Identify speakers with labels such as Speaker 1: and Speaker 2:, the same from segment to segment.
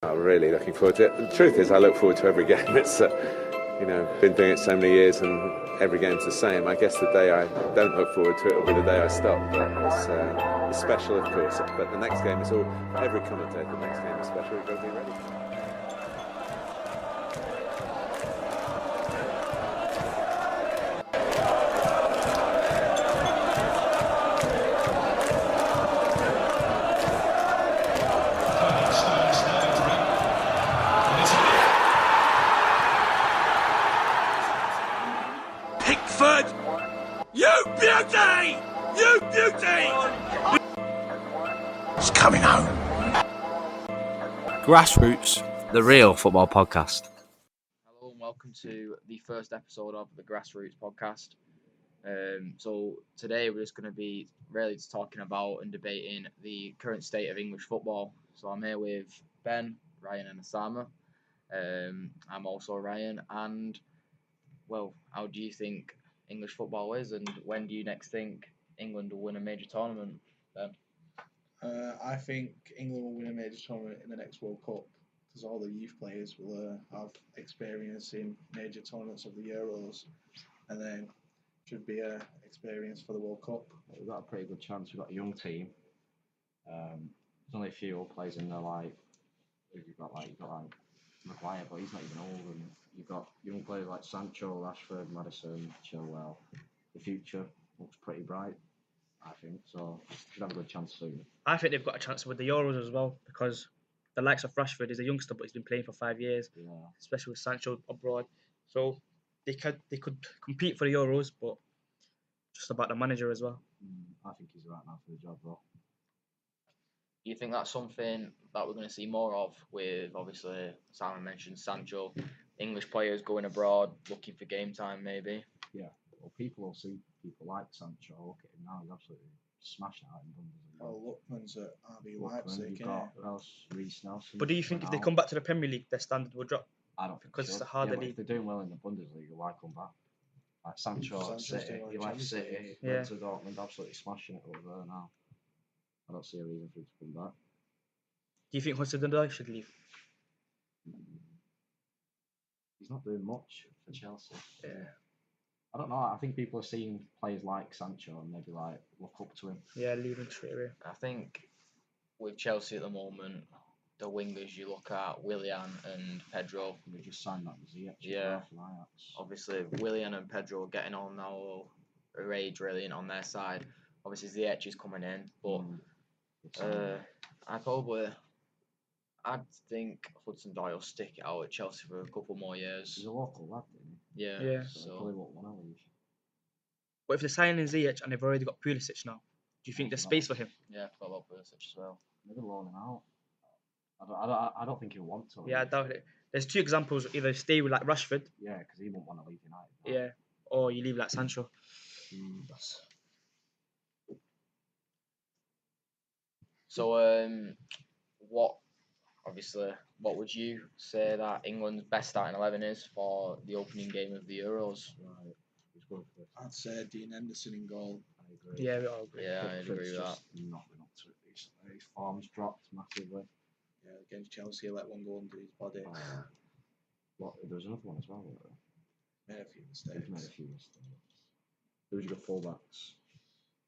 Speaker 1: I'm really looking forward to it. The truth is, I look forward to every game. It's, been doing it so many years, and every game's the same. I guess the day I don't look forward to it will be the day I stop. But it's special, of course. But the next game is all, for every commentator, the next game is special. We've got to be ready.
Speaker 2: It's coming home.
Speaker 3: GrassRoots, the real football podcast.
Speaker 4: Hello and welcome to the first episode of the GrassRoots podcast. So today we're just going to be really just talking about and debating the current state of English football. So I'm here with Ben, Ryan and Osama. I'm also Ryan, and well, how do you think English football is, and when do you next think England will win a major tournament, Ben?
Speaker 5: I think England will win a major tournament in the next World Cup because all the youth players will have experience in major tournaments of the Euros, and then should be an experience for the World Cup.
Speaker 6: We've got a pretty good chance. We've got a young team. There's only a few old players in there. You've got Maguire, but he's not even old. And you've got young players like Sancho, Rashford, Maddison, Chilwell. The future looks pretty bright, I think. So should have a good chance soon.
Speaker 7: I think they've got a chance with the Euros as well, because the likes of Rashford is a youngster, but he's been playing for 5 years, especially with Sancho abroad. So they could compete for the Euros, but just about the manager as well.
Speaker 6: I think he's right now for the job, though.
Speaker 4: Do you think that's something that we're going to see more of with, obviously, Simon mentioned Sancho, English players going abroad, looking for game time maybe?
Speaker 6: Yeah, well, people will see people like Sancho. Look at him now, he's absolutely smashing out in Bundesliga.
Speaker 5: Oh, Lookman's at RB Leipzig,
Speaker 6: Reece Nelson.
Speaker 7: But do you think if they come back to the Premier League, their standard will drop?
Speaker 6: I don't think
Speaker 7: because it's a harder league.
Speaker 6: If they're doing well in the Bundesliga, why come back? Like Sancho at City, he left City, went to Dortmund, absolutely smashing it over there now. I don't see a reason for him to come back.
Speaker 7: Do you think Hudson-Odoi should leave?
Speaker 6: He's not doing much for Chelsea.
Speaker 7: Yeah.
Speaker 6: I don't know. I think people are seeing players like Sancho and maybe look up to him.
Speaker 7: Yeah, leave him straight away.
Speaker 4: I think with Chelsea at the moment, the wingers you look at, Willian and Pedro.
Speaker 6: They just signed that Ziyech.
Speaker 4: Yeah.
Speaker 6: From Ajax.
Speaker 4: Obviously, Willian and Pedro are getting on now, are age really on their side. Obviously, Ziyech is coming in, but I'd think Hudson-Odoi will stick it out at Chelsea for a couple more years.
Speaker 6: He's a local lad, isn't he?
Speaker 7: Yeah.
Speaker 6: So probably won't want to leave.
Speaker 7: But if they're signing Ziyech and they've already got Pulisic now, do you think there's space for him?
Speaker 4: Yeah, I love Pulisic as well.
Speaker 6: Maybe loan him out. I don't think he'll want to.
Speaker 7: Yeah, I doubt it. There's two examples: either stay with like Rashford.
Speaker 6: Yeah, because he won't want to leave United.
Speaker 7: Yeah, or you leave like Sancho.
Speaker 4: So, what would you say that England's best starting 11 is for the opening game of the Euros?
Speaker 6: Right. Good for it.
Speaker 5: I'd say Dean Henderson in goal.
Speaker 6: I agree.
Speaker 7: Yeah, we all agree.
Speaker 4: Yeah, I agree with that.
Speaker 6: Not been up to it recently. His form's dropped massively.
Speaker 5: Yeah, against Chelsea, let one go under his body.
Speaker 6: There was another one as well.
Speaker 5: Made a few
Speaker 6: He's made a
Speaker 5: mistakes.
Speaker 6: few mistakes. Who's your fullbacks?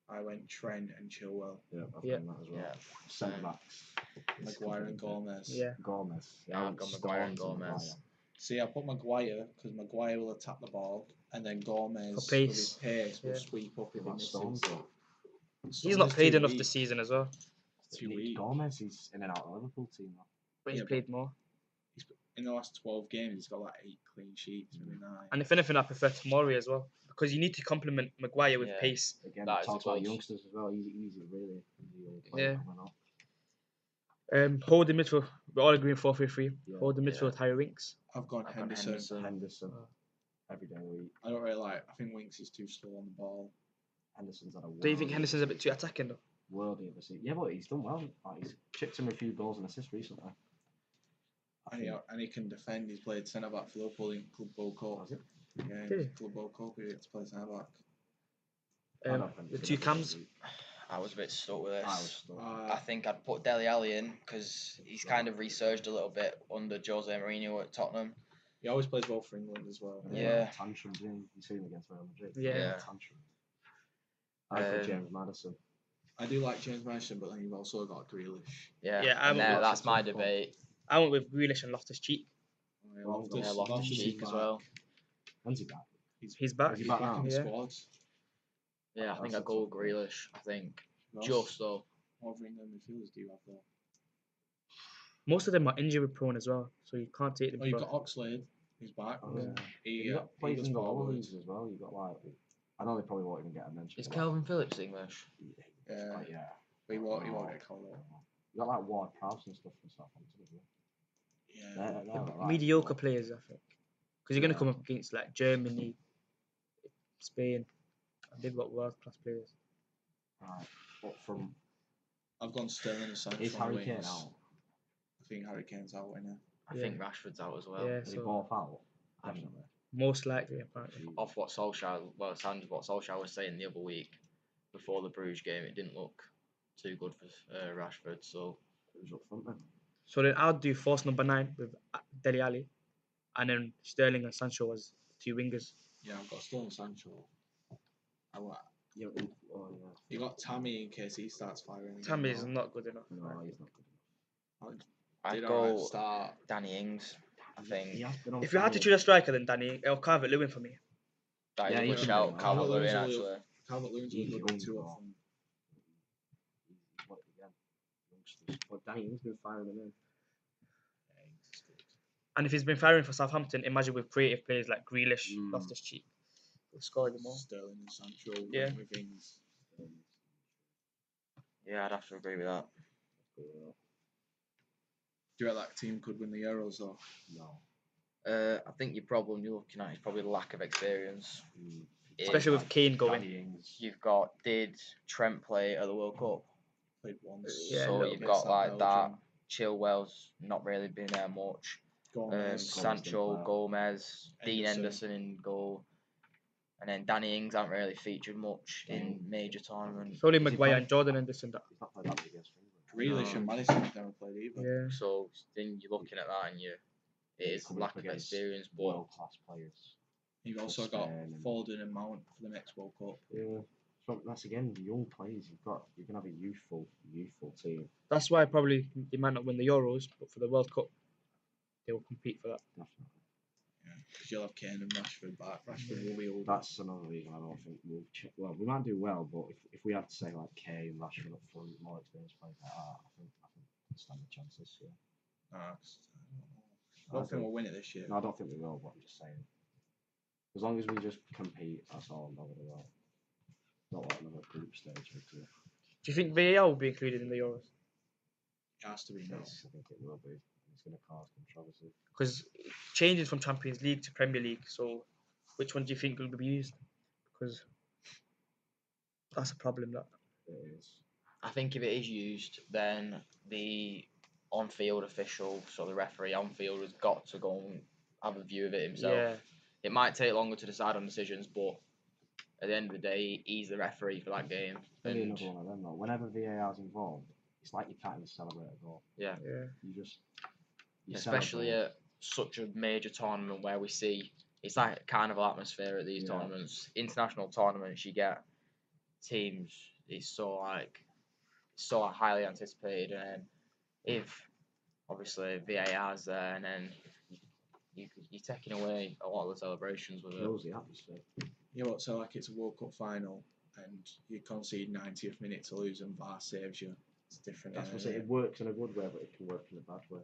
Speaker 5: I went Trent and Chilwell.
Speaker 6: Yeah, I've
Speaker 7: Yeah.
Speaker 6: done that as well.
Speaker 4: Yeah.
Speaker 6: Centre backs.
Speaker 5: Maguire and Gomez.
Speaker 7: Yeah.
Speaker 6: Gomez.
Speaker 4: Yeah, I've got Maguire and Gomez.
Speaker 5: See, I put Maguire because Maguire will attack the ball, and then Gomez
Speaker 7: For pace.
Speaker 5: with his pace will
Speaker 7: Yeah.
Speaker 5: sweep up if he misses.
Speaker 6: Stones.
Speaker 7: He's not played enough this season as well,
Speaker 5: Too weak.
Speaker 6: Gomez, he's in and out of the Liverpool team now.
Speaker 7: but he's
Speaker 5: Yeah,
Speaker 7: played more.
Speaker 5: In the last 12 games, he's got like 8 clean sheets. Really nice.
Speaker 7: And if anything, I prefer Tomori as well, because you need to complement Maguire with
Speaker 4: Yeah.
Speaker 7: pace.
Speaker 6: Again,
Speaker 4: That is
Speaker 6: talk
Speaker 4: the
Speaker 6: about
Speaker 4: clutch.
Speaker 6: youngsters as well. Easy really.
Speaker 7: Yeah. Hold the midfield. We're all agreeing 4-3-3.
Speaker 6: Yeah.
Speaker 7: Hold the midfield, Harry Winks.
Speaker 5: I've gone Henderson.
Speaker 6: Henderson. Every day week.
Speaker 5: I don't really like. I think Winks is too slow on the ball.
Speaker 6: Henderson's had a
Speaker 7: Do you think Henderson's a bit too attacking though?
Speaker 6: worldy of a season? Yeah, but he's done well. He's chipped him a few goals and assists recently.
Speaker 5: And he can defend. He's played centre back for Liverpool in Club World Cup.
Speaker 6: Was it?
Speaker 5: Yeah,
Speaker 7: Did
Speaker 5: in Club World Cup he gets to play centre back.
Speaker 6: I don't think
Speaker 7: The
Speaker 6: he's
Speaker 7: two
Speaker 6: gonna
Speaker 7: cams.
Speaker 6: be-
Speaker 4: I was a bit stuck with
Speaker 6: I was
Speaker 4: this.
Speaker 6: stuck.
Speaker 4: I think I'd put Dele Alli in because he's kind of resurged a little bit under Jose Mourinho at Tottenham.
Speaker 5: He always plays well for England as well.
Speaker 4: Yeah.
Speaker 6: Tantrums, you see him against Real Madrid.
Speaker 7: Yeah.
Speaker 6: Tantrums. I put James Maddison.
Speaker 5: I do like James Maddison, but then you've also got Grealish.
Speaker 4: Yeah,
Speaker 7: Yeah, I
Speaker 4: and
Speaker 7: would-
Speaker 4: that's my
Speaker 6: Loftus-Cheek.
Speaker 4: debate.
Speaker 7: I went with Grealish and Loftus-Cheek.
Speaker 4: Loftus-Cheek as well.
Speaker 6: When's he back?
Speaker 7: He's back.
Speaker 6: Is he
Speaker 5: He's
Speaker 6: back
Speaker 5: back
Speaker 6: now?
Speaker 5: in the
Speaker 7: Yeah.
Speaker 5: squad.
Speaker 4: Yeah, I think
Speaker 6: That's
Speaker 4: I'd
Speaker 6: a
Speaker 4: go with
Speaker 6: tough one.
Speaker 4: Grealish. I think
Speaker 5: Who else?
Speaker 4: just though.
Speaker 5: What other England midfielders do you have there?
Speaker 7: Most of them are injury prone as well, so you can't take them.
Speaker 5: Oh, you've
Speaker 7: for-
Speaker 5: got Oxlade. He's back.
Speaker 6: Oh, yeah.
Speaker 5: He
Speaker 6: You got plays
Speaker 5: does
Speaker 6: in the lower
Speaker 5: forward.
Speaker 6: leagues as well. You got like, I know they probably won't even get a mention.
Speaker 4: Is
Speaker 6: but,
Speaker 4: Calvin Phillips English?
Speaker 5: Yeah.
Speaker 6: like, yeah.
Speaker 5: But he won't get called up.
Speaker 6: You got like Ward Prowse and stuff from Southampton as well.
Speaker 5: Yeah.
Speaker 6: They're alright,
Speaker 7: mediocre
Speaker 6: but-
Speaker 7: players, I think, because you're going to
Speaker 6: Yeah.
Speaker 7: come up against like Germany, Spain, and they've got world class players.
Speaker 6: Right. But from
Speaker 5: I've gone Sterling and Sancho.
Speaker 6: is
Speaker 5: on
Speaker 6: Harry
Speaker 5: the
Speaker 6: Kane
Speaker 5: wings.
Speaker 6: out?
Speaker 5: I think Harry Kane's out right now.
Speaker 4: I
Speaker 7: Yeah.
Speaker 4: think Rashford's out as well.
Speaker 7: Yeah,
Speaker 6: Are they
Speaker 7: so
Speaker 6: both out?
Speaker 4: I'm-
Speaker 6: Definitely.
Speaker 7: most likely apparently.
Speaker 4: Off what Solskjaer, what Solskjaer was saying the other week before the Bruges game, it didn't look too good for Rashford. So
Speaker 6: Who's up front then?
Speaker 7: So then I'll do force number 9 with Dele Alli, and then Sterling and Sancho as 2 wingers.
Speaker 5: Yeah, I've got Sterling and Sancho.
Speaker 6: Yeah. Oh yeah.
Speaker 5: You got Tammy in case he starts firing. again
Speaker 7: Tammy is
Speaker 5: now.
Speaker 7: not good enough.
Speaker 6: No, he's not good enough.
Speaker 4: I'd
Speaker 5: Did alright
Speaker 4: go
Speaker 5: start.
Speaker 4: Danny Ings. I think
Speaker 6: He has been on
Speaker 7: If you had to
Speaker 6: fire.
Speaker 7: choose a striker, then Danny or Calvert-Lewin for me.
Speaker 4: that
Speaker 6: Yeah,
Speaker 4: is a
Speaker 6: he
Speaker 4: good
Speaker 6: can
Speaker 4: shout.
Speaker 6: do that.
Speaker 4: Calvert-Lewin
Speaker 5: Calvert-Lewin's
Speaker 4: actually.
Speaker 5: Calvert-Lewin's
Speaker 6: He's
Speaker 5: a good
Speaker 6: young,
Speaker 5: two
Speaker 6: bro.
Speaker 5: up from.
Speaker 6: He's what again? Youngsters. But Danny Ings been firing him in.
Speaker 7: And if he's been firing for Southampton, imagine with creative players like Grealish,
Speaker 6: Mm.
Speaker 7: Loftus-Cheek, we'll score them all.
Speaker 5: Sterling and Sancho.
Speaker 7: Yeah.
Speaker 5: With Ings.
Speaker 4: Yeah, I'd have to agree with that.
Speaker 5: Do you think that team could win the Euros though?
Speaker 6: No.
Speaker 4: I think your problem you're looking at is probably the lack of experience.
Speaker 7: Especially with Kane going.
Speaker 6: Danny Ings.
Speaker 4: You've got did Trent play at the World Cup?
Speaker 5: Played once.
Speaker 7: Yeah, a
Speaker 4: so
Speaker 7: little
Speaker 4: you've
Speaker 7: bit.
Speaker 4: got like that.
Speaker 5: Belgium.
Speaker 4: Chilwell's not really been there much.
Speaker 5: Gomez.
Speaker 4: Sancho,
Speaker 6: play.
Speaker 4: Gomez, Dean
Speaker 5: Henderson.
Speaker 4: Henderson in goal, and then Danny Ings hasn't really featured much in major tournaments.
Speaker 7: It's only
Speaker 6: Is he
Speaker 7: Maguire
Speaker 6: playing?
Speaker 7: and Jordan Henderson that.
Speaker 6: He's not played that against England.
Speaker 5: Grealish and Madison have never played either.
Speaker 7: Yeah.
Speaker 4: So then you're looking at that and it is
Speaker 6: Coming
Speaker 4: lack
Speaker 6: up
Speaker 4: of
Speaker 6: against
Speaker 4: experience, but
Speaker 6: World class players.
Speaker 5: You've also
Speaker 6: Spain
Speaker 5: got
Speaker 6: and-
Speaker 5: Foden and Mount for the next World Cup.
Speaker 6: Yeah. So that's again the young players you're gonna have a youthful team.
Speaker 7: That's why probably they might not win the Euros, but for the World Cup, they will compete for that.
Speaker 6: Definitely.
Speaker 5: Because you'll have Kane and Rashford back. Rashford will be older.
Speaker 6: That's another reason I don't think we'll well, we might do well, but if we had to say like Kane, Rashford up front, more experienced players like that, I think we stand the chances. Yeah.
Speaker 5: I don't think we'll win it this year.
Speaker 6: No, I don't think we will, but I'm just saying. As long as we just compete, that's all I'm bothered about. Not like another group stage victory.
Speaker 7: Do you think VAR will be included in the Euros?
Speaker 5: It has to be now.
Speaker 6: Yes, I think it will be. It's going to cause controversy.
Speaker 7: Because changes from Champions League to Premier League, so which one do you think will be used? Because that's a problem. That
Speaker 6: It is.
Speaker 4: I think if it is used, then the on-field official, so the referee on-field, has got to go and have a view of it himself.
Speaker 7: yeah,
Speaker 4: It might take longer to decide on decisions, but at the end of the day, he's the referee for that game.
Speaker 6: Maybe
Speaker 4: And
Speaker 6: another one of them though. Whenever VAR is involved, it's like you can't even celebrate a goal.
Speaker 4: yeah,
Speaker 7: yeah.
Speaker 6: You just you
Speaker 4: especially
Speaker 6: celebrate.
Speaker 4: at such a major tournament where we see it's like a carnival atmosphere at these
Speaker 6: Yeah.
Speaker 4: tournaments. International tournaments, you get teams. It's so highly anticipated, and then if obviously VAR's there, and then you're taking away a lot of the celebrations with it.
Speaker 6: kills the atmosphere.
Speaker 5: You know what? So like it's a World Cup final, and you concede 90th minute to lose, and VAR saves you. It's different.
Speaker 6: That's what I
Speaker 5: isn't
Speaker 6: say.
Speaker 5: it?
Speaker 6: It works in a good way, but it can work in a bad way.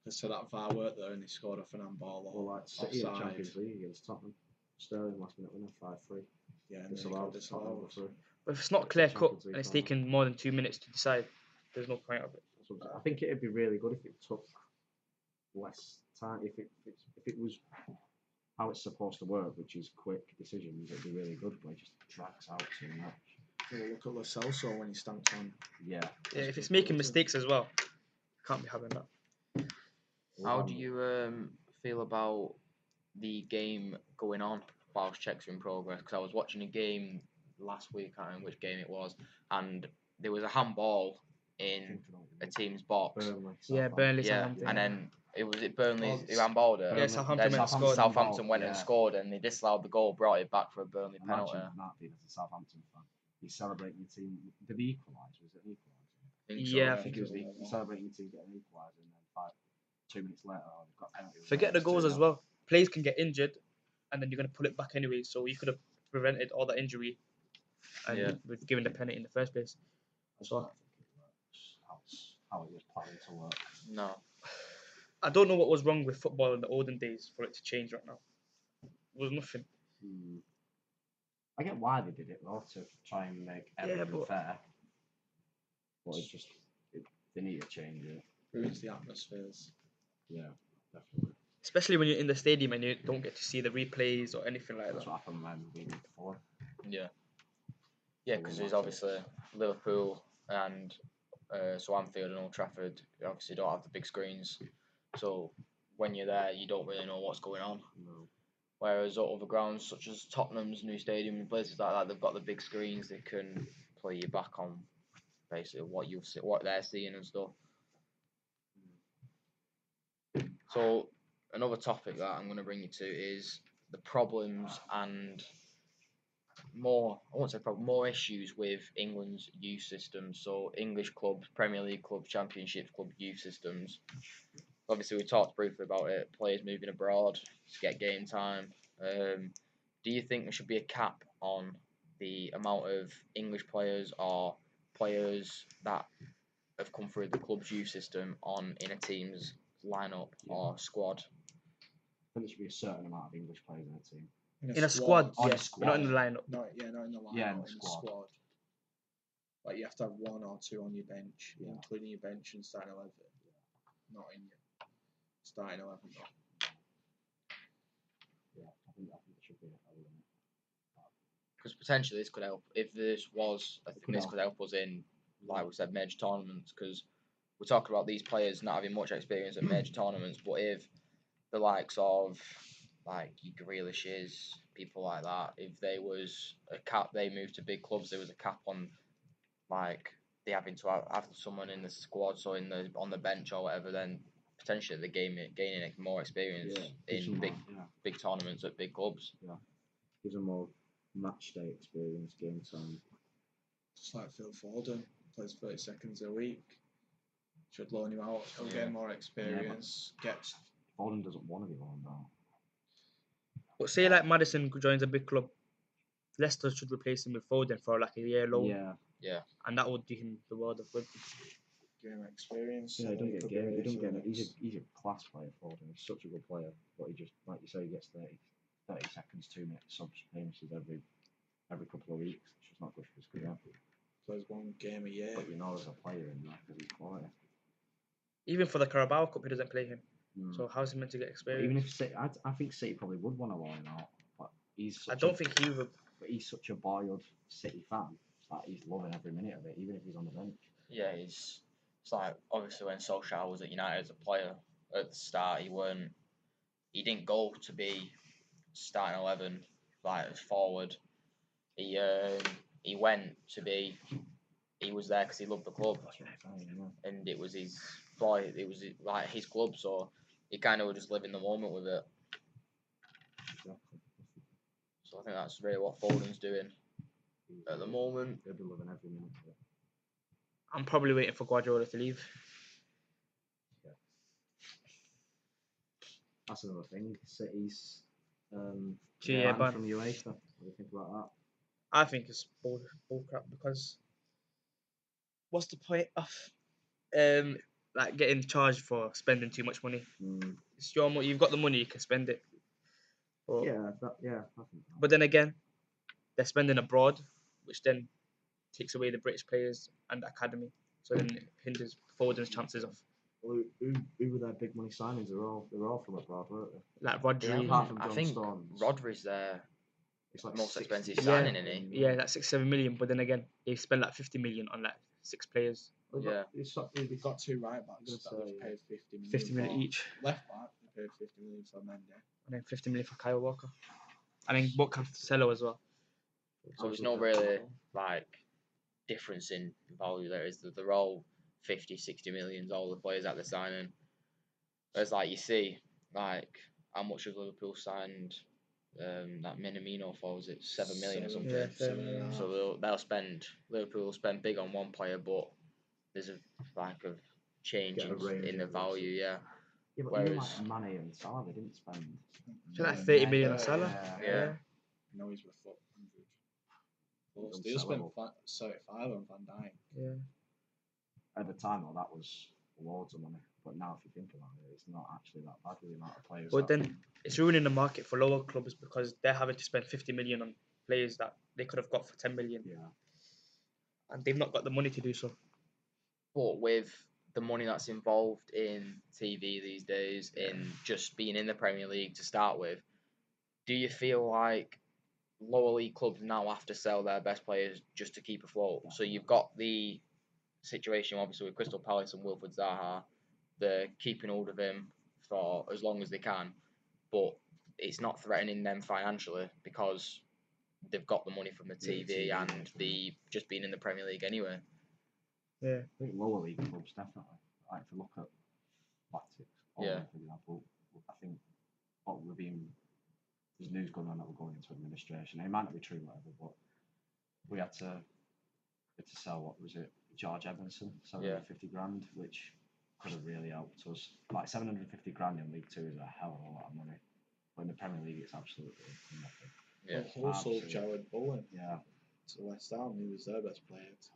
Speaker 5: So that VAR worked there, and they scored off an handball
Speaker 6: Well,
Speaker 5: or
Speaker 6: like City in the
Speaker 5: offside.
Speaker 6: Champions League against Tottenham, Sterling last minute winner 5-3.
Speaker 5: Yeah, and then it
Speaker 6: Disallowed.
Speaker 5: got
Speaker 6: Tottenham
Speaker 5: disallowed.
Speaker 6: through.
Speaker 7: But if it's not clear cut
Speaker 6: Champions League
Speaker 7: and it's
Speaker 6: final.
Speaker 7: taken more than 2 minutes to decide, there's no point of it.
Speaker 6: I think it'd be really good if it took less time. If it was how it's supposed to work, which is quick decisions, it'd be really good. But it just drags out so much.
Speaker 5: Yeah, look at Lo Celso when he stamped on.
Speaker 6: Yeah.
Speaker 7: Yeah, if it's making mistakes as well, can't be having that.
Speaker 4: How do you feel about the game going on whilst checks are in progress? Because I was watching a game last week, I don't know which game it was, and there was a handball in a team's box.
Speaker 6: Burnley.
Speaker 7: Yeah,
Speaker 6: Southampton.
Speaker 7: Burnley,
Speaker 4: Yeah,
Speaker 7: Southampton.
Speaker 4: and then it Burnley
Speaker 5: Oh,
Speaker 4: who handballed it.
Speaker 7: Yeah,
Speaker 6: Burnley-
Speaker 7: Southampton
Speaker 4: Then
Speaker 7: went and scored.
Speaker 4: Southampton went and
Speaker 6: Yeah.
Speaker 4: scored, and they disallowed the goal, brought it back for a Burnley penalty.
Speaker 6: Imagine that being as a Southampton fan. He's celebrating your team. Did he equalise? Was it an equaliser?
Speaker 4: I think so,
Speaker 7: Yeah, I
Speaker 6: I think it was
Speaker 5: so,
Speaker 6: he's celebrating your team getting an equaliser, and then 2 minutes later, they've got a penalty.
Speaker 7: Forget the
Speaker 6: It's
Speaker 7: goals
Speaker 6: 2-0.
Speaker 7: as well. Players can get injured, and then you're going to pull it back anyway. So you could have prevented all that injury, and
Speaker 4: Yeah.
Speaker 7: with giving the penalty in the first place.
Speaker 6: I just don't think it works. How it was planning to work.
Speaker 4: No.
Speaker 7: I don't know what was wrong with football in the olden days for it to change right now. It was nothing.
Speaker 6: I get why they did it though, to try and make everything
Speaker 7: but-
Speaker 6: fair. But they need to change it.
Speaker 5: Ruins the atmospheres.
Speaker 6: Yeah, definitely.
Speaker 7: Especially when you're in the stadium and you don't get to see the replays or anything like
Speaker 6: That's
Speaker 7: that.
Speaker 6: what happened when we did before.
Speaker 4: Yeah. Yeah, because there's obviously Liverpool and so Anfield and Old Trafford obviously don't have the big screens. So when you're there, you don't really know what's going on.
Speaker 6: No.
Speaker 4: Whereas at other grounds such as Tottenham's new stadium and places like that, they've got the big screens. They can play you back on basically what they're seeing and stuff. So another topic that I'm going to bring you to is the problems and more issues with England's youth systems. So English clubs, Premier League clubs, Championship club youth systems. Obviously, we talked briefly about it. Players moving abroad to get game time. Do you think there should be a cap on the amount of English players or players that have come through the club's youth system in a team's lineup or squad?
Speaker 6: I think there should be a certain amount of English players in a team.
Speaker 7: In a squad,
Speaker 6: On a
Speaker 7: yeah.
Speaker 6: squad.
Speaker 7: Not in the lineup.
Speaker 5: Not in the lineup.
Speaker 6: Yeah, in the
Speaker 5: in the
Speaker 6: squad.
Speaker 5: squad. Like you have to have 1 or 2 on your bench,
Speaker 6: Yeah.
Speaker 5: including your bench and starting 11. Not in your starting 11.
Speaker 6: Yeah, I think there should be a limit.
Speaker 4: Because potentially this could help. If this was, I think
Speaker 6: could
Speaker 4: this
Speaker 6: help.
Speaker 4: could help us in, like we said, major tournaments. Because we're talking about these players not having much experience at major tournaments. But if the likes of like your Grealishes, people like that, if there was a cap, they moved to big clubs. There was a cap on, like they having to have someone in the squad, so on the bench or whatever. Then potentially they're gaining more experience
Speaker 6: gives
Speaker 4: in
Speaker 6: them
Speaker 4: big
Speaker 6: more,
Speaker 4: big tournaments at big clubs.
Speaker 6: gives them more match day experience, game time.
Speaker 5: Just like Phil Foden, plays 30 seconds a week. Should loan him out. He'll get more experience. Gets
Speaker 6: Foden doesn't want to be loaned out.
Speaker 7: But say like Maddison joins a big club, Leicester should replace him with Foden for like a year loan,
Speaker 6: Yeah,
Speaker 7: and that would do him the world of good.
Speaker 5: game experience.
Speaker 6: yeah,
Speaker 5: so
Speaker 6: he don't
Speaker 5: he
Speaker 6: get
Speaker 5: could
Speaker 6: game.
Speaker 5: be
Speaker 6: He don't get.
Speaker 5: ready
Speaker 6: He's a class player. Foden. He's such a good player, but he just, like you say, he gets 30 seconds, 2 minutes subs every couple of weeks. It's just not good for his career.
Speaker 5: plays 1 game a year.
Speaker 6: But you know, there's a player in there because he's quality.
Speaker 7: Even for the Carabao Cup, he doesn't play him.
Speaker 6: Mm.
Speaker 7: So how's he meant to get
Speaker 6: But
Speaker 7: experience?
Speaker 6: even if City, I think City probably would want to loan him out, but
Speaker 7: I don't think he would.
Speaker 6: But he's such a boiled City fan that he's loving every minute of it, even if he's on the bench.
Speaker 4: Yeah, it's like obviously when Solskjaer was at United as a player at the start, he didn't go to be starting 11 like as forward. He went to be. He was there because he loved the club, and it was his boy. It was like his club, so he kind of would just live in the moment with it.
Speaker 6: Exactly.
Speaker 4: So I think that's really what Foden's doing at the moment.
Speaker 6: He'll be loving every minute of it.
Speaker 7: I'm probably waiting for Guardiola to leave.
Speaker 6: That's another thing. City's
Speaker 7: Yeah,
Speaker 6: ban
Speaker 7: ban.
Speaker 6: from UEFA. What do you think about that?
Speaker 7: I think it's bull crap because what's the point of like getting charged for spending too much money? It's your money. You've got the money. You can spend it. But,
Speaker 6: I think that.
Speaker 7: But then again, they're spending abroad, which then takes away the British players and the academy. So then it hinders Foden's chances of
Speaker 6: Well, who were their big money signings? They're all from abroad, weren't they?
Speaker 7: like Rodri.
Speaker 6: apart from
Speaker 4: I
Speaker 6: John
Speaker 4: think
Speaker 6: Stones.
Speaker 4: Rodri's their
Speaker 6: It's like
Speaker 4: most
Speaker 6: 60
Speaker 4: expensive
Speaker 7: Yeah.
Speaker 4: signing, isn't he?
Speaker 7: Yeah, that's 6-7 million. But then again, they spend like 50 million on like 6 players,
Speaker 4: Yeah.
Speaker 5: They've got 2 right backs
Speaker 6: Gonna
Speaker 5: that they've
Speaker 6: say,
Speaker 5: paid 50 million.
Speaker 7: 50 million
Speaker 5: for.
Speaker 7: each,
Speaker 5: Left back, they paid 50 million for Mendy.
Speaker 7: and then 50 million for Kyle Walker, and then book Cancelo as well.
Speaker 4: So there's no really like difference in value there is that they're all 50, 60 millions, all the players that they're signing. Whereas, like, you see, like, how much of Liverpool signed that Minamino for, was it 7 million or something?
Speaker 7: Yeah,
Speaker 5: 7.5.
Speaker 4: So Liverpool will spend big on one player, but there's a lack of change
Speaker 6: Get a range
Speaker 4: in the
Speaker 6: of
Speaker 4: value, yeah.
Speaker 6: Yeah, but even
Speaker 4: Whereas-
Speaker 6: like Mane and Salah, they didn't spend.
Speaker 7: So like 30
Speaker 6: Yeah,
Speaker 7: million on
Speaker 6: yeah,
Speaker 7: Salah.
Speaker 4: Yeah.
Speaker 5: No, he's worth 100. Plus,
Speaker 6: Don't
Speaker 5: they just
Speaker 6: sell
Speaker 5: spent
Speaker 6: him
Speaker 5: 75 on Van Dijk.
Speaker 7: Yeah.
Speaker 6: At the time, though, that was loads of money. But now, if you think about it, it's not actually that bad with the amount of players.
Speaker 7: But then it's ruining the market for lower clubs because they're having to spend 50 million on players that they could have got for 10 million,
Speaker 6: Yeah.
Speaker 7: and they've not got the money to do so.
Speaker 4: But with the money that's involved in TV these days, in just being in the Premier League to start with, do you feel like lower league clubs now have to sell their best players just to keep afloat? So you've got the situation, obviously, with Crystal Palace and Wilfred Zaha. They're keeping hold of him for as long as they can, but it's not threatening them financially because they've got the money from the TV and the just being in the Premier League anyway.
Speaker 7: Yeah.
Speaker 6: I think lower league clubs definitely. Like, if you look at Lactics,
Speaker 4: Yeah.
Speaker 6: for example, I think there's news going on that we're going into administration. It might not be true, whatever, but we had to sell, what was it, George Evanson, 750 grand, which could have really helped us. Like 750 grand in League Two is a hell of a lot of money, but in the Premier League it's absolutely nothing.
Speaker 4: Yeah.
Speaker 5: Also, Jared Bowen
Speaker 6: Yeah.
Speaker 5: to West Ham, he was their best player to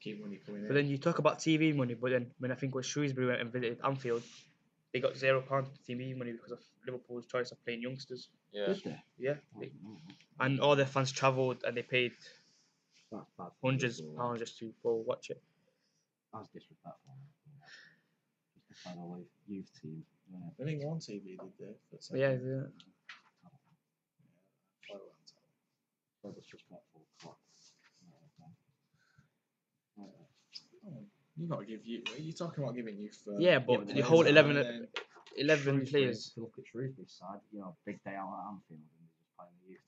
Speaker 5: keep money coming in.
Speaker 7: But then you talk about TV money, but then when I think when Shrewsbury went and visited Anfield, they got £0 TV money because of Liverpool's choice of playing youngsters.
Speaker 4: Yeah.
Speaker 6: Did they?
Speaker 7: Yeah.
Speaker 6: I didn't know that.
Speaker 7: And all their fans travelled and they paid
Speaker 6: That's bad.
Speaker 7: hundreds of pounds just to go watch it.
Speaker 6: That's disrespectful. Just to find a youth team. Yeah.
Speaker 5: I think on TV did they? For
Speaker 7: Yeah,
Speaker 6: So disrespectful.
Speaker 5: You got to give you. You're talking about giving youth.
Speaker 7: Yeah, but the
Speaker 5: players
Speaker 7: whole
Speaker 5: out
Speaker 7: 11
Speaker 5: and then-
Speaker 7: 11
Speaker 6: Shrewsbury,
Speaker 7: players.
Speaker 6: If you look at Shrewsbury's side, big day out at Anfield and they're just playing the youth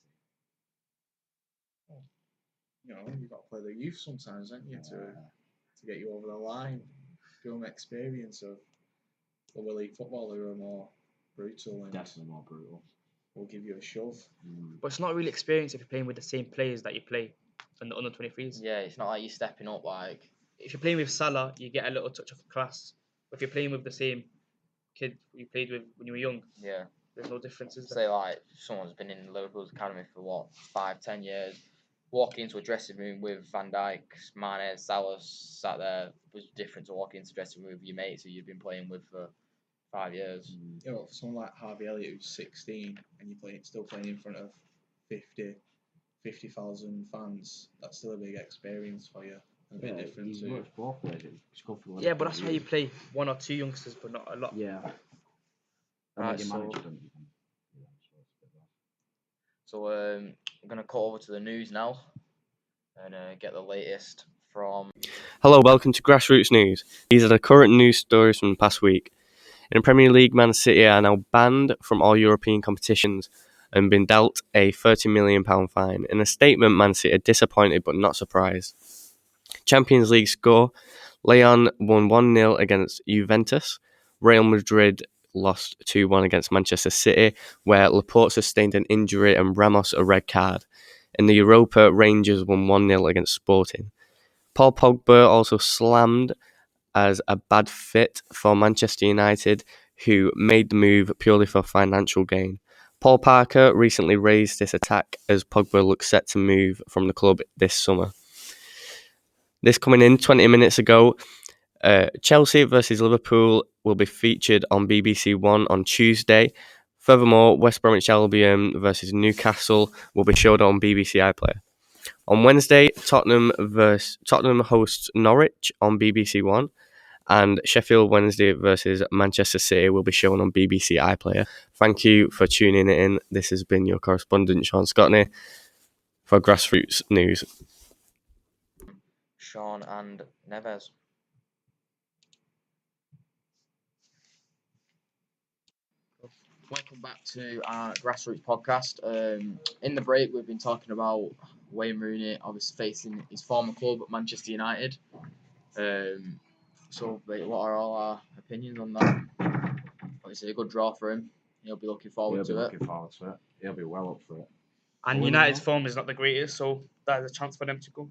Speaker 6: team.
Speaker 5: You've got to play the youth sometimes, haven't you, to get you over the line. Give them experience of lower league football who are more brutal and
Speaker 6: Definitely more brutal.
Speaker 5: will give you a shove.
Speaker 7: But it's not really experience if you're playing with the same players that you play in the under 23s.
Speaker 4: Yeah, it's not like you're stepping up like.
Speaker 7: If you're playing with Salah, you get a little touch of class. But if you're playing with the same kid you played with when you were young,
Speaker 4: Yeah.
Speaker 7: there's no difference, is there?
Speaker 4: Say like someone's been in Liverpool's academy for what, 5-10 years, walking into a dressing room with Van Dijk, Mane, Salah sat there was different to walking into a dressing room with your mates who you've been playing with for 5 years.
Speaker 5: For someone like Harvey Elliott who's 16 and you're still playing in front of 50,000 fans, that's still a big experience for you. A bit different
Speaker 6: He works both ways. It's good for
Speaker 7: Yeah, but that's why you play one or two youngsters, but not a lot.
Speaker 6: Yeah.
Speaker 4: Right,
Speaker 6: your
Speaker 4: so-
Speaker 6: manager doesn't even. Yeah, so it's a bit bad.
Speaker 4: So I'm going to cut over to the news now and get the latest from.
Speaker 3: Hello, welcome to GrassRoots News. These are the current news stories from the past week. In the Premier League, Man City are now banned from all European competitions and been dealt a £30 million fine. In a statement, Man City are disappointed but not surprised. Champions League score: Lyon won 1-0 against Juventus. Real Madrid lost 2-1 against Manchester City, where Laporte sustained an injury and Ramos a red card. In the Europa, Rangers won 1-0 against Sporting. Paul Pogba also slammed as a bad fit for Manchester United, who made the move purely for financial gain. Paul Parker recently raised this attack as Pogba looks set to move from the club this summer. This coming in 20 minutes ago, Chelsea versus Liverpool will be featured on BBC One on Tuesday. Furthermore, West Bromwich Albion versus Newcastle will be showed on BBC iPlayer. On Wednesday, Tottenham hosts Norwich on BBC One, and Sheffield Wednesday versus Manchester City will be shown on BBC iPlayer. Thank you for tuning in. This has been your correspondent, Sean Scotney, for GrassRoots News.
Speaker 4: Sean and Neves. Welcome back to our Grassroots podcast. In the break, we've been talking about Wayne Rooney, obviously facing his former club, Manchester United. So, what are all our opinions on that? Obviously, a good draw for him. He'll be looking forward to it.
Speaker 6: Looking forward to it. He'll be well up for it.
Speaker 7: And United's form is not the greatest, so that is a chance for them to go.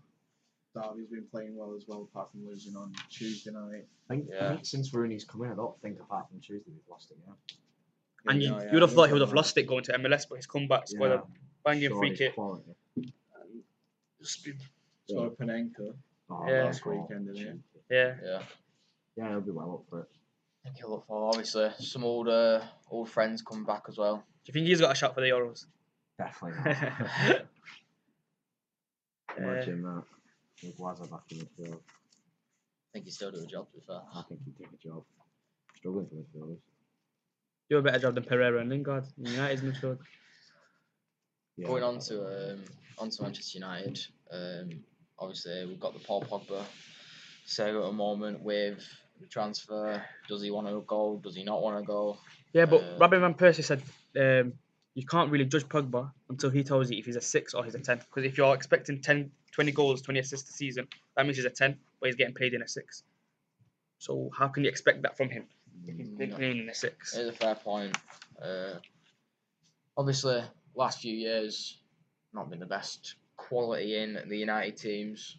Speaker 5: Derby's been playing well as well, apart from losing on Tuesday night.
Speaker 6: I think since Rooney's come in, I don't think apart from Tuesday we've lost it yet.
Speaker 7: And you would have thought he would have lost it going to MLS, but he's come back, scored a banging free kick.
Speaker 5: Scored a Panenka last weekend, didn't he?
Speaker 7: Yeah.
Speaker 6: Yeah, he'll be well up for it.
Speaker 4: I think he'll look for obviously some old friends coming back as well.
Speaker 7: Do you think he's got a shot for the Euros?
Speaker 6: Definitely not. Imagine that. With Wazza back in midfield.
Speaker 4: I think he still do a job, to be fair.
Speaker 6: I think he'd do a job. Struggling for midfielders.
Speaker 7: Do a better job than Pereira and Lingard in United's midfield.
Speaker 6: Yeah,
Speaker 4: Going on to Manchester United, obviously we've got the Paul Pogba saga at the moment with the transfer. Does he want to go? Does he not want to go?
Speaker 7: Yeah, but Robin Van Persie said you can't really judge Pogba until he tells you if he's a 6 or he's a 10. Because if you're expecting 10, 20 goals, 20 assists a season, that means he's a 10, but he's getting paid in a 6. So how can you expect that from him if he's been playing in a 6?
Speaker 4: It's a fair point. Obviously, last few years, not been the best quality in the United teams.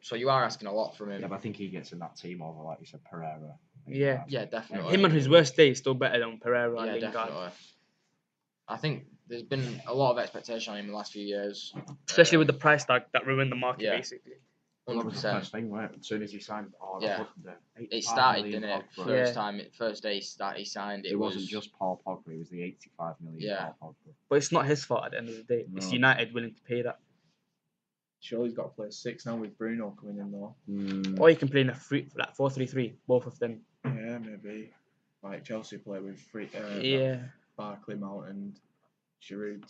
Speaker 4: So you are asking a lot from him.
Speaker 6: Yeah, but I think he gets in that team over, like you said, Pereira.
Speaker 7: Yeah.
Speaker 4: Yeah, definitely.
Speaker 7: Him on his worst day is still better than Pereira and Lingard.
Speaker 4: Definitely. I think there's been a lot of expectation on him in the last few years.
Speaker 7: Especially with the price tag that ruined the market, basically.
Speaker 6: That was the first thing, right? As soon as he signed,
Speaker 4: it started, didn't it?
Speaker 6: Pogba.
Speaker 4: First day he signed.
Speaker 6: It wasn't just Paul Pogba; it was the 85 million Paul Pogba.
Speaker 7: But it's not his fault at the end of the day. No. It's United willing to pay that.
Speaker 5: Surely he's got to play 6 now with Bruno coming in though.
Speaker 7: Or you can play in a 4-3-3, both of them.
Speaker 5: Yeah, maybe. Like Chelsea play with Barkley, Mount and Giroud.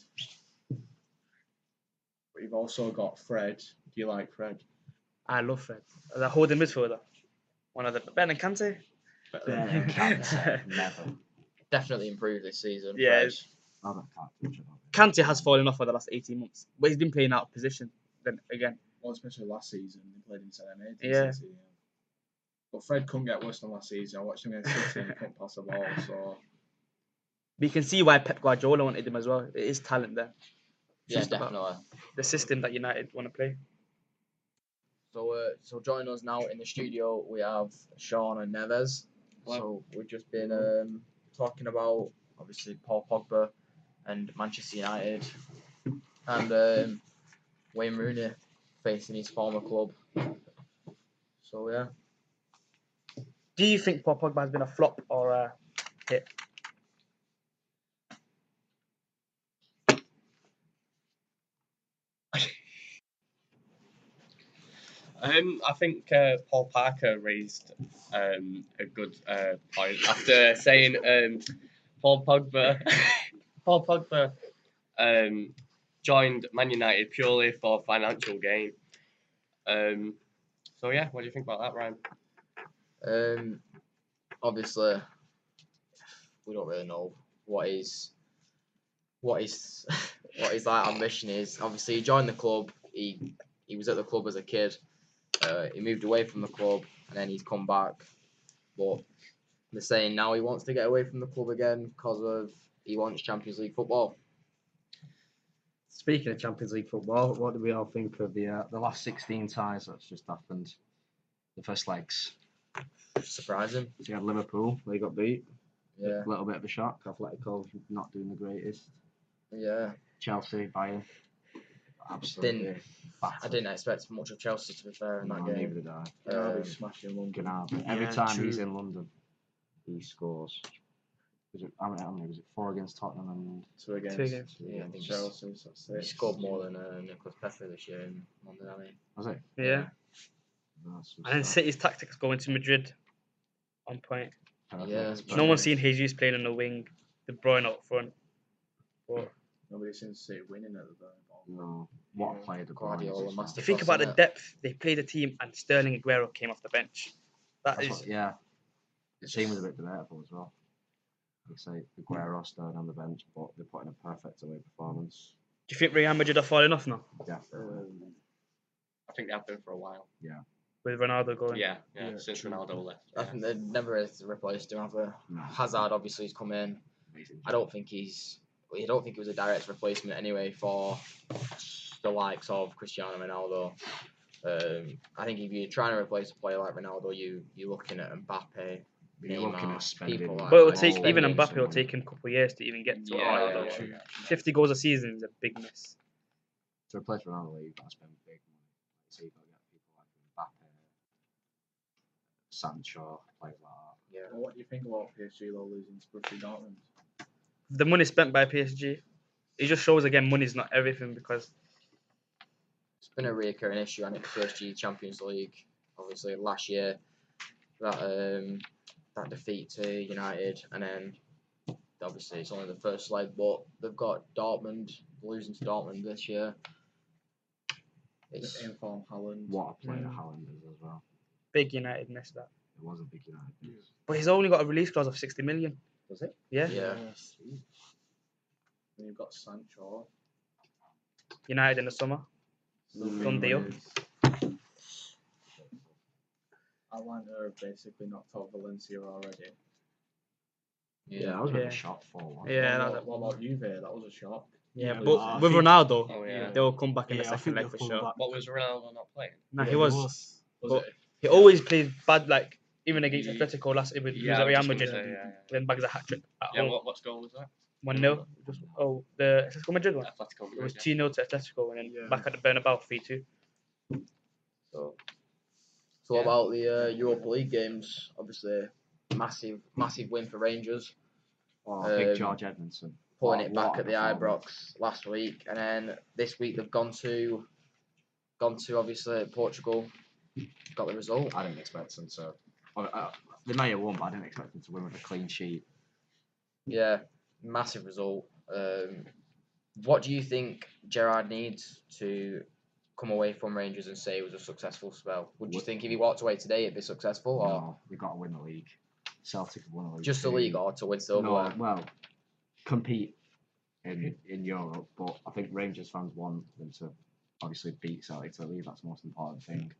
Speaker 5: But you've also got Fred. Do you like Fred?
Speaker 7: I love Fred. As a holding midfielder. One of the better than Kante.
Speaker 6: Never.
Speaker 4: Definitely improved this season.
Speaker 7: Yeah. Kante has fallen off for the last 18 months. But he's been playing out of position then again.
Speaker 5: Well, especially last season. He played in Centre.
Speaker 7: Yeah.
Speaker 5: But Fred couldn't get worse than last season. I watched him against City and he couldn't pass the ball. So
Speaker 7: but you can see why Pep Guardiola wanted him as well. It is talent there.
Speaker 4: Yeah, definitely.
Speaker 7: The system that United want to play.
Speaker 4: So joining us now in the studio, we have Sean and Neves. So we've just been talking about obviously Paul Pogba and Manchester United and Wayne Rooney facing his former club. So yeah.
Speaker 7: Do you think Paul Pogba has been a flop or a hit?
Speaker 3: I think Paul Parker raised a good point after saying Paul Pogba joined Man United purely for financial gain. So yeah, what do you think about that, Ryan?
Speaker 4: Obviously, we don't really know what his like ambition is. Obviously, he joined the club. He was at the club as a kid. He moved away from the club and then he's come back. But they're saying now he wants to get away from the club again because he wants Champions League football.
Speaker 6: Speaking of Champions League football, what do we all think of the last 16 ties that's just happened? The first legs.
Speaker 4: Surprising.
Speaker 6: So you had Liverpool, they got beat.
Speaker 4: Yeah.
Speaker 6: A little bit of a shock. Atletico not doing the greatest.
Speaker 4: Yeah.
Speaker 6: Chelsea, Bayern. Absolutely.
Speaker 4: I didn't expect much of Chelsea, to be fair, in that game.
Speaker 6: Neither did I.
Speaker 5: Gnabry's smashing London.
Speaker 6: Every time he's in London, he scores. Was it, how many was it? 4 against Tottenham and
Speaker 5: 2 against.
Speaker 4: Yeah, I think
Speaker 5: Chelsea.
Speaker 4: He scored more than Nicholas Pepe this year in London, I mean.
Speaker 6: Was it?
Speaker 7: Yeah. And then City's tactics going to Madrid on point.
Speaker 4: Yeah.
Speaker 7: No one's seen Jesus playing on the wing, De Bruyne up front. But
Speaker 5: nobody seems to see it winning at the Burnley.
Speaker 6: No. What a player De Bruyne is.
Speaker 4: Masterclass,
Speaker 7: you think about the depth, they played a team and Sterling Aguero came off the bench.
Speaker 6: The team was a bit debatable as well. They say Aguero, Sterling on the bench, but they're putting a perfect away performance.
Speaker 7: you think Real Madrid are falling off now
Speaker 6: Definitely.
Speaker 8: I think they have been for a while.
Speaker 7: with Ronaldo going?
Speaker 8: Yeah,
Speaker 5: Yeah,
Speaker 8: since
Speaker 5: true.
Speaker 8: Ronaldo left.
Speaker 4: I think they've never replaced him. Have they?
Speaker 6: No.
Speaker 4: Hazard obviously has come in.
Speaker 6: Amazing
Speaker 4: I don't think he was a direct replacement anyway for the likes of Cristiano Ronaldo. I think if you're trying to replace a player like Ronaldo, you're looking at Mbappe,
Speaker 6: You're looking
Speaker 4: Neymar,
Speaker 6: at spending.
Speaker 4: people like
Speaker 7: But it will
Speaker 4: that.
Speaker 7: take
Speaker 4: Spending
Speaker 7: even
Speaker 4: some
Speaker 7: Mbappe will
Speaker 4: money.
Speaker 7: take him a couple of years to even get to
Speaker 8: Yeah,
Speaker 7: Ronaldo.
Speaker 8: yeah,
Speaker 5: True.
Speaker 7: 50 goals a season is a big miss.
Speaker 6: To replace Ronaldo, you've got to spend big money. So you've got to get people like Mbappe, Sancho, players like that.
Speaker 4: Yeah.
Speaker 5: Well, what do you think about PSG though losing to Borussia Dortmund?
Speaker 7: The money spent by PSG, it just shows again money's not everything because
Speaker 4: It's been a recurring issue, and it's PSG Champions League. Obviously, last year that defeat to United, and then obviously it's only the first leg, but they've got Dortmund losing to Dortmund this year. It's
Speaker 5: The inform Haaland.
Speaker 6: What a player Haaland is as well.
Speaker 7: big United missed that.
Speaker 6: It was a big United news.
Speaker 7: But he's only got a release clause of 60 million.
Speaker 6: Was it?
Speaker 7: Yeah.
Speaker 4: yeah.
Speaker 5: Sweet. Then you've got Sancho.
Speaker 7: United in the summer. Done deal.
Speaker 5: Atlanta have basically knocked out Valencia already.
Speaker 6: Yeah, I was a bit
Speaker 7: Yeah.
Speaker 6: of a shock for one.
Speaker 7: Yeah,
Speaker 5: What about Juve? That was a shock.
Speaker 7: Yeah,
Speaker 9: Yeah,
Speaker 7: but
Speaker 9: I
Speaker 7: with
Speaker 9: think-
Speaker 7: Ronaldo,
Speaker 8: Oh yeah.
Speaker 7: they will come back in the
Speaker 9: Yeah, I
Speaker 7: second
Speaker 9: think
Speaker 7: leg
Speaker 9: they'll
Speaker 7: for
Speaker 9: come
Speaker 7: sure.
Speaker 9: back.
Speaker 8: What was Ronaldo not playing?
Speaker 7: Nah,
Speaker 9: Yeah,
Speaker 7: he was.
Speaker 5: Was
Speaker 7: But
Speaker 5: it?
Speaker 7: he always plays bad, like even against
Speaker 8: Ye-
Speaker 7: Atletico last year. He was
Speaker 8: Yeah,
Speaker 7: at
Speaker 8: I was
Speaker 7: Real
Speaker 8: just gonna
Speaker 7: Madrid.
Speaker 8: say, yeah.
Speaker 7: Then bags a hat trick at
Speaker 8: Yeah,
Speaker 7: home.
Speaker 8: what goal was that?
Speaker 7: 1-0. Just the Atletico Madrid one.
Speaker 8: Atletico
Speaker 7: It was
Speaker 8: Madrid.
Speaker 7: 2-0 to Atletico, and then
Speaker 9: Yeah.
Speaker 7: back at the Bernabeu 3-2.
Speaker 4: So
Speaker 8: Yeah.
Speaker 4: what about the Europa League games? Obviously, massive win for Rangers,
Speaker 6: Oh, big
Speaker 4: Um,
Speaker 6: George Edmondson.
Speaker 4: pulling
Speaker 6: What-
Speaker 4: it back
Speaker 6: what a
Speaker 4: at the
Speaker 6: performance.
Speaker 4: Ibrox last week, and then this week they've gone to obviously Portugal, got the result.
Speaker 6: I didn't expect them to. They may have won, but I didn't expect them to win with a clean sheet.
Speaker 4: Yeah, massive result. What do you think Gerrard needs to come away from Rangers and say it was a successful spell? Would you think if he walked away today it'd be successful, or
Speaker 6: No, they've got to win the league. Celtic have won the league.
Speaker 4: just the
Speaker 6: too.
Speaker 4: league, or to win
Speaker 6: No,
Speaker 4: silverware?
Speaker 6: well, compete in Europe, but I think Rangers fans want them to obviously beat Celtic to the league. That's the most important thing.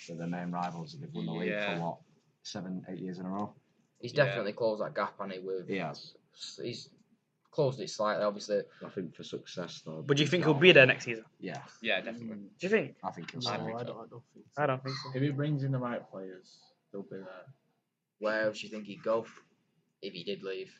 Speaker 6: They're their main rivals, and they've won the league
Speaker 8: Yeah.
Speaker 6: for what, 7-8 years in a row.
Speaker 4: He's
Speaker 8: Yeah.
Speaker 4: definitely closed that gap, hasn't he? With
Speaker 6: He has.
Speaker 4: he's closed it slightly, obviously.
Speaker 6: I think for success though.
Speaker 7: But do you think
Speaker 6: he's
Speaker 7: he'll
Speaker 6: got-
Speaker 7: be there next season?
Speaker 6: Yeah,
Speaker 8: Yeah, definitely.
Speaker 7: Do you think?
Speaker 6: I think he'll.
Speaker 9: No,
Speaker 8: I
Speaker 6: stay.
Speaker 8: think
Speaker 9: I
Speaker 8: so.
Speaker 9: don't think so.
Speaker 7: I don't think so.
Speaker 5: If he brings in the right players, they'll be there.
Speaker 4: Where else do you think he'd go if he did leave?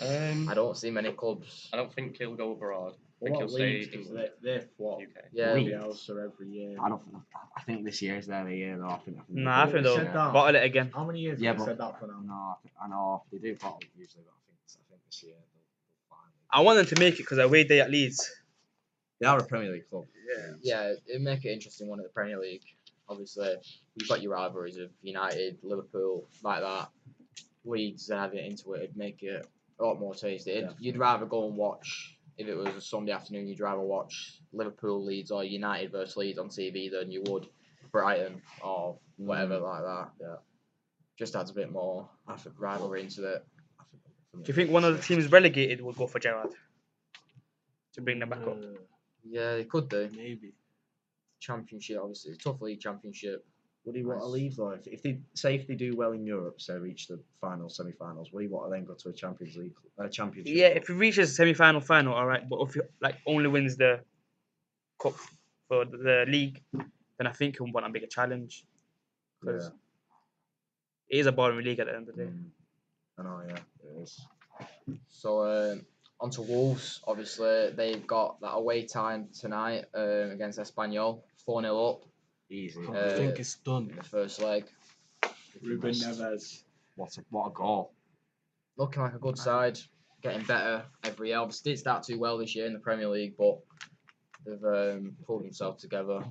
Speaker 8: Um,
Speaker 4: I don't see many clubs.
Speaker 8: I don't think he'll go abroad. I
Speaker 5: What
Speaker 8: think he'll
Speaker 5: about
Speaker 8: stay
Speaker 5: Leeds? 'Cause
Speaker 8: England,
Speaker 5: they flop.
Speaker 8: UK.
Speaker 4: Yeah,
Speaker 6: Leeds.
Speaker 5: Bielsa every year.
Speaker 6: I think this year's their year though. I think
Speaker 7: Nah, I think
Speaker 5: They
Speaker 7: they'll
Speaker 5: said that.
Speaker 7: bottle it again.
Speaker 5: How many years
Speaker 6: Yeah,
Speaker 5: have they
Speaker 6: but-
Speaker 5: said that for now?
Speaker 6: No, I know they do bottle usually, but I think this year they'll finally.
Speaker 7: I want them to make it because away day at Leeds.
Speaker 6: They are a Premier League club.
Speaker 4: Yeah, it'd make it interesting one at the Premier League. Obviously, you've got your rivalries of United, Liverpool, like that. Leeds and having it into it, it'd make it a lot more tasty. You'd rather go and watch, if it was a Sunday afternoon, you'd rather watch Liverpool, Leeds, or United versus Leeds on TV than you would Brighton or whatever like that. Yeah. Just adds a bit more rivalry into it.
Speaker 7: Do you think one of the teams relegated will go for Gerrard to bring them back up?
Speaker 4: Yeah, they could do.
Speaker 9: Maybe.
Speaker 4: Championship, obviously, it's a tough league championship.
Speaker 6: Would he want to leave though? If they do well in Europe, say reach the finals, semi-finals, would he want to then go to a Champions League, championship?
Speaker 7: Yeah, if he reaches semi-final, final, all right. But if he only wins the cup for the league, then I think he'll want a bigger challenge. Because it is a boring league at the end of the day.
Speaker 6: I know, yeah, it is.
Speaker 4: So on to Wolves. Obviously, they've got that away time tonight against Espanyol, 4-0 up
Speaker 6: Easy.
Speaker 9: I think it's done.
Speaker 4: in the first leg.
Speaker 5: Ruben Neves.
Speaker 6: What a goal!
Speaker 4: Looking like a good side, getting better every year. Obviously, didn't start too well this year in the Premier League, but they've pulled themselves together.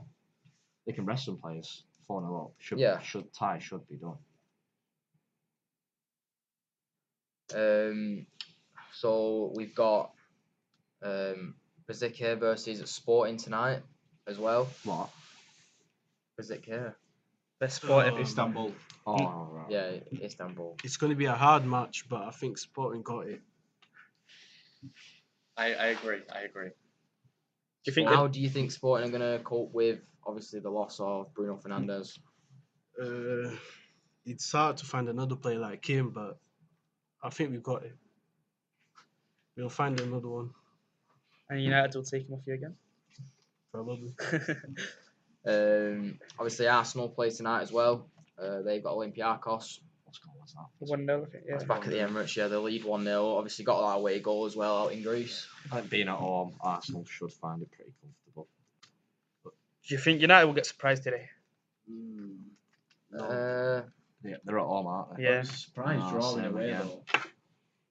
Speaker 6: They can rest some players. 4-0 up. Should be done.
Speaker 4: So we've got Besiktas versus Sporting tonight as well.
Speaker 6: What?
Speaker 4: Besiktas.
Speaker 7: Let's sport it.
Speaker 5: Istanbul.
Speaker 6: Oh, right.
Speaker 4: Yeah, Istanbul.
Speaker 9: It's going to be a hard match, but I think Sporting got it.
Speaker 8: I agree.
Speaker 7: Do you think
Speaker 4: How do you think Sporting are going to cope with, obviously, the loss of Bruno Fernandes?
Speaker 9: It's hard to find another player like him, but I think we've got it. We'll find another one,
Speaker 7: and United will take him off you again?
Speaker 9: probably.
Speaker 4: Obviously, Arsenal play tonight as well. They've got Olympiacos.
Speaker 6: What's going on?
Speaker 7: 1-0, I think. Yeah.
Speaker 4: That's back at the Emirates. Yeah, they lead 1-0. Obviously, got that away goal as well out in Greece.
Speaker 6: I think being at home, Arsenal should find it pretty comfortable.
Speaker 7: Do you think United will get surprised today?
Speaker 6: Yeah, they're at home, aren't they?
Speaker 7: Yeah.
Speaker 5: I was surprised
Speaker 6: Ah,
Speaker 5: drawing
Speaker 6: same
Speaker 5: away
Speaker 6: again.
Speaker 5: though.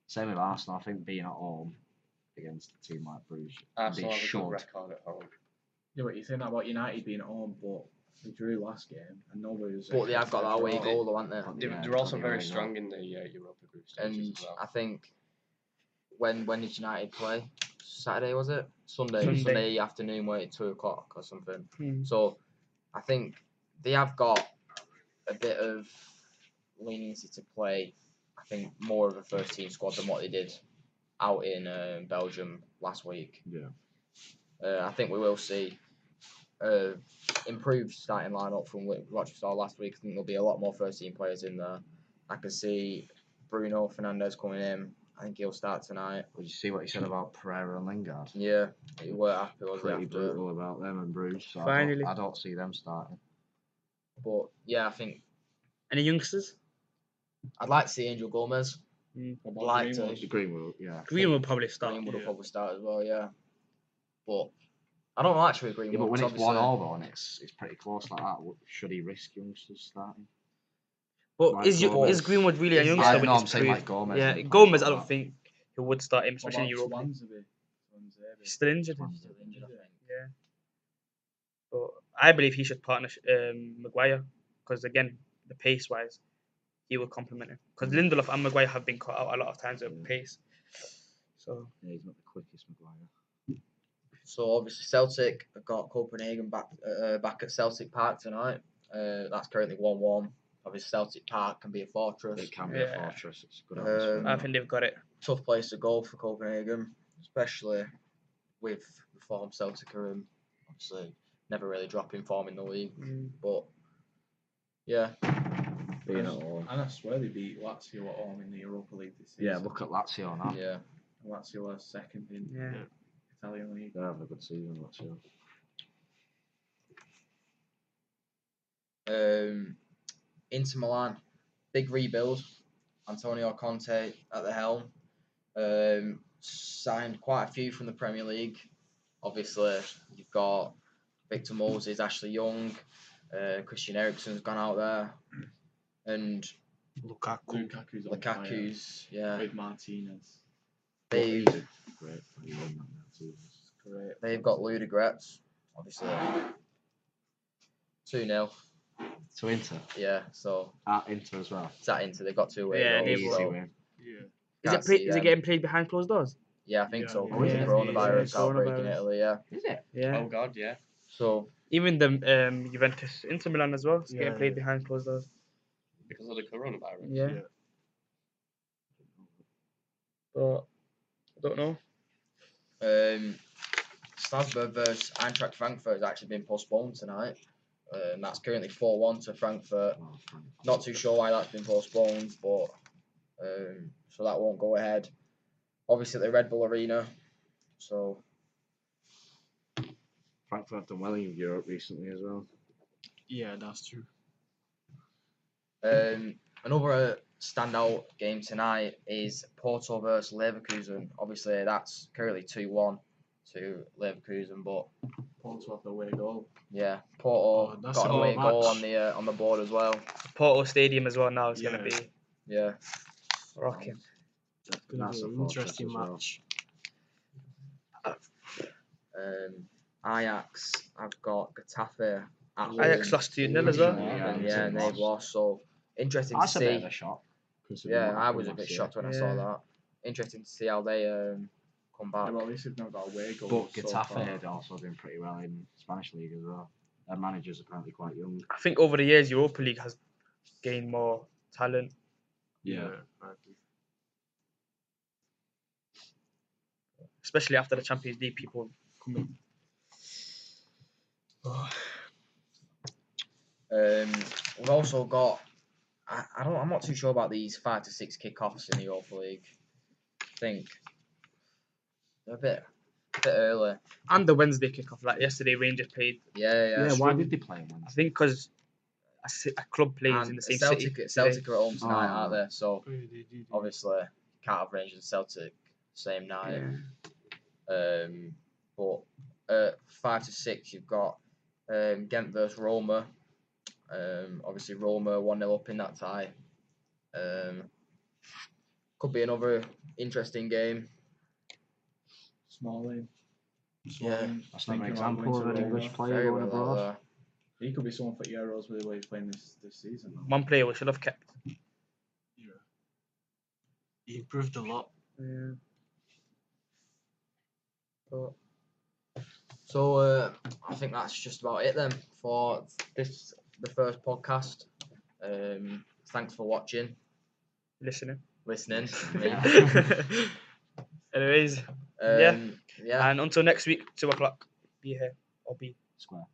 Speaker 6: Same with Arsenal. I think being at home against a team like Bruges,
Speaker 8: Arsenal
Speaker 6: they
Speaker 8: have a
Speaker 6: should.
Speaker 8: good record at home.
Speaker 5: Yeah, but you think that about United being at home, but they drew last game and nobody was.
Speaker 4: But they have got that away
Speaker 5: draw.
Speaker 4: goal, though, haven't they?
Speaker 8: They're also very strong in the Europa group stages
Speaker 4: And
Speaker 8: as well.
Speaker 4: I think when did United play? Saturday, was it? Sunday
Speaker 7: Sunday.
Speaker 4: afternoon, where at 2:00 or something.
Speaker 7: Hmm.
Speaker 4: So I think they have got a bit of leniency to play. I think more of a first team squad than what they did out in Belgium last week.
Speaker 6: Yeah.
Speaker 4: I think we will see improved starting lineup from what we saw last week. I think there'll be a lot more first team players in there. I can see Bruno Fernandes coming in. I think he'll start tonight.
Speaker 6: Did you see what he said about Pereira and Lingard?
Speaker 4: Yeah, he were happy, was
Speaker 6: Pretty
Speaker 4: after.
Speaker 6: brutal about them and Bruges. So
Speaker 7: Finally.
Speaker 6: I don't see them starting.
Speaker 4: But yeah, I think
Speaker 7: Any youngsters?
Speaker 4: I'd like to see Angel Gomez.
Speaker 5: What
Speaker 4: I'd
Speaker 5: about
Speaker 4: like
Speaker 5: Greenwood?
Speaker 4: to.
Speaker 6: Greenwood, yeah.
Speaker 7: Green will probably start.
Speaker 4: Greenwood will
Speaker 9: Yeah.
Speaker 4: probably start as well, yeah. But I don't know actually with Greenwood.
Speaker 6: Yeah, but when
Speaker 4: 'cause
Speaker 6: it's 1-1 though and it's pretty close like that, should he risk youngsters starting?
Speaker 7: But
Speaker 6: Like
Speaker 7: is
Speaker 6: Gomez.
Speaker 7: Greenwood really a
Speaker 4: Is-
Speaker 7: youngster?
Speaker 4: yeah,
Speaker 7: with
Speaker 6: no,
Speaker 7: his
Speaker 6: I'm saying
Speaker 7: career?
Speaker 6: like Gomez.
Speaker 7: Yeah,
Speaker 6: and
Speaker 7: Gomez,
Speaker 6: like
Speaker 7: I don't
Speaker 6: that.
Speaker 7: think he would start him,
Speaker 5: What
Speaker 7: especially in
Speaker 5: about
Speaker 7: Europe.
Speaker 5: Swansea?
Speaker 7: He's still injured.
Speaker 4: Still injured, I think.
Speaker 7: Yeah. But I believe he should partner Maguire because again, the pace wise, he will complement him. Because Lindelof and Maguire have been caught out a lot of times at pace. So
Speaker 6: Yeah, he's not the quickest Maguire.
Speaker 4: So obviously Celtic have got Copenhagen back at Celtic Park tonight. That's currently 1-1. Obviously Celtic Park can be a fortress.
Speaker 6: It can be
Speaker 7: Yeah.
Speaker 6: a fortress. It's a good
Speaker 4: Um,
Speaker 6: atmosphere.
Speaker 7: I think they've got it.
Speaker 4: Tough place to go for Copenhagen, especially with the form Celtic are in. Obviously, never really dropping form in the league, but yeah,
Speaker 6: Being at home.
Speaker 5: And I swear they beat Lazio at home in the Europa League this season.
Speaker 6: Yeah, look at Lazio now.
Speaker 4: yeah.
Speaker 5: Lazio are second in
Speaker 7: Yeah.
Speaker 5: Italian league.
Speaker 6: They're having a good season, Lazio.
Speaker 4: Inter Milan, big rebuild. Antonio Conte at the helm. Signed quite a few from the Premier League. Obviously, you've got Victor Moses, Ashley Young, Christian Eriksen's gone out there, and
Speaker 5: Lukaku's on fire
Speaker 4: Lukaku's, yeah.
Speaker 5: with Martinez.
Speaker 4: They've
Speaker 6: Great. He won that now too.
Speaker 5: Great.
Speaker 4: they've got Ludogorets, obviously 2-0.
Speaker 6: So Inter.
Speaker 4: Yeah, so
Speaker 6: At Inter as well.
Speaker 4: it's at Inter. They've got 2 away
Speaker 7: Yeah, they
Speaker 4: goals.
Speaker 6: Easy
Speaker 4: So,
Speaker 6: win.
Speaker 9: Yeah.
Speaker 4: can't see
Speaker 7: Is it
Speaker 4: them.
Speaker 7: getting played behind closed doors?
Speaker 4: Yeah, I think
Speaker 9: Yeah,
Speaker 4: so.
Speaker 9: yeah.
Speaker 4: Because of
Speaker 7: Yeah.
Speaker 4: coronavirus
Speaker 7: Yeah,
Speaker 4: outbreak in
Speaker 7: coronavirus.
Speaker 4: Italy. Yeah.
Speaker 6: Is it?
Speaker 7: Yeah.
Speaker 8: Oh God, yeah.
Speaker 4: So
Speaker 7: Even the Juventus, Inter Milan as well. It's
Speaker 9: Yeah,
Speaker 7: getting played
Speaker 9: yeah.
Speaker 7: behind closed doors.
Speaker 8: Because of the coronavirus.
Speaker 7: Yeah.
Speaker 9: Yeah.
Speaker 7: But I don't know.
Speaker 4: Strasbourg versus Eintracht Frankfurt has actually been postponed tonight. That's currently 4-1 to Frankfurt.
Speaker 6: Oh, fine.
Speaker 4: Not too sure why that's been postponed, but so that won't go ahead. Obviously, at the Red Bull Arena. So
Speaker 6: Frankfurt have done well in Europe recently as well.
Speaker 9: Yeah, that's true.
Speaker 4: another standout game tonight is Porto versus Leverkusen. Obviously, that's currently 2-1 to Leverkusen, but
Speaker 5: Porto have the away goal.
Speaker 4: yeah, Porto
Speaker 9: Oh, that's
Speaker 4: got
Speaker 9: a
Speaker 4: an away
Speaker 9: good
Speaker 4: goal
Speaker 9: match.
Speaker 4: on the board as well.
Speaker 7: Porto Stadium as well now. It's
Speaker 9: Yeah.
Speaker 7: going to be
Speaker 4: Yeah.
Speaker 7: rocking.
Speaker 9: It's gonna
Speaker 6: That's
Speaker 9: be
Speaker 6: a
Speaker 9: an
Speaker 6: fortress
Speaker 9: interesting
Speaker 6: as well.
Speaker 9: match.
Speaker 4: Ajax, I've got Getafe at home.
Speaker 7: Ajax lost 2-0 as well.
Speaker 4: And they've lost. So interesting to
Speaker 6: That's a bit of
Speaker 4: see.
Speaker 6: a shock. considering
Speaker 4: Yeah,
Speaker 6: what
Speaker 4: I
Speaker 6: happened
Speaker 4: was a
Speaker 6: last
Speaker 4: bit
Speaker 6: year.
Speaker 4: shocked when I saw
Speaker 7: Yeah.
Speaker 4: that. Interesting to see how they come back.
Speaker 5: Yeah, well, at least they've not got away goals.
Speaker 6: But
Speaker 5: so
Speaker 6: Getafe
Speaker 5: far.
Speaker 6: had also doing pretty well in Spanish league as well. Their manager's apparently quite young.
Speaker 7: I think over the years, Europa League has gained more talent.
Speaker 9: Yeah. I agree.
Speaker 7: especially after the Champions League, people coming.
Speaker 4: We've also got. I'm not too sure about these 5 to 6 kickoffs in the Europa League. I think they're a bit early.
Speaker 7: And the Wednesday kickoff, like yesterday, Rangers played.
Speaker 4: Yeah.
Speaker 6: Why did they play on
Speaker 7: I
Speaker 6: Wednesday?
Speaker 7: think because a club plays in the same
Speaker 4: Celtic,
Speaker 7: city.
Speaker 4: Celtic are at home tonight,
Speaker 6: Oh.
Speaker 4: aren't they? So obviously can't have Rangers and Celtic same night. But 5 to 6, you've got Ghent versus Roma. Obviously Roma 1-0 up in that tie. Could be another interesting game.
Speaker 5: Smalling.
Speaker 4: Yeah.
Speaker 6: That's not an
Speaker 5: thinking about
Speaker 6: example of
Speaker 5: going
Speaker 6: an
Speaker 5: to
Speaker 6: English
Speaker 5: Roma.
Speaker 6: player
Speaker 4: Very
Speaker 6: going
Speaker 4: well out
Speaker 6: abroad.
Speaker 4: there.
Speaker 5: He could be someone for Euros with the way he's playing this season.
Speaker 7: One player we should have kept.
Speaker 9: Yeah. He improved a lot.
Speaker 7: Yeah.
Speaker 4: But, so I think that's just about it then for the first podcast. Thanks for watching,
Speaker 7: Listening.
Speaker 4: listening.
Speaker 7: Anyways,
Speaker 4: yeah.
Speaker 7: and until next week, 2 o'clock, be here or be
Speaker 6: Square.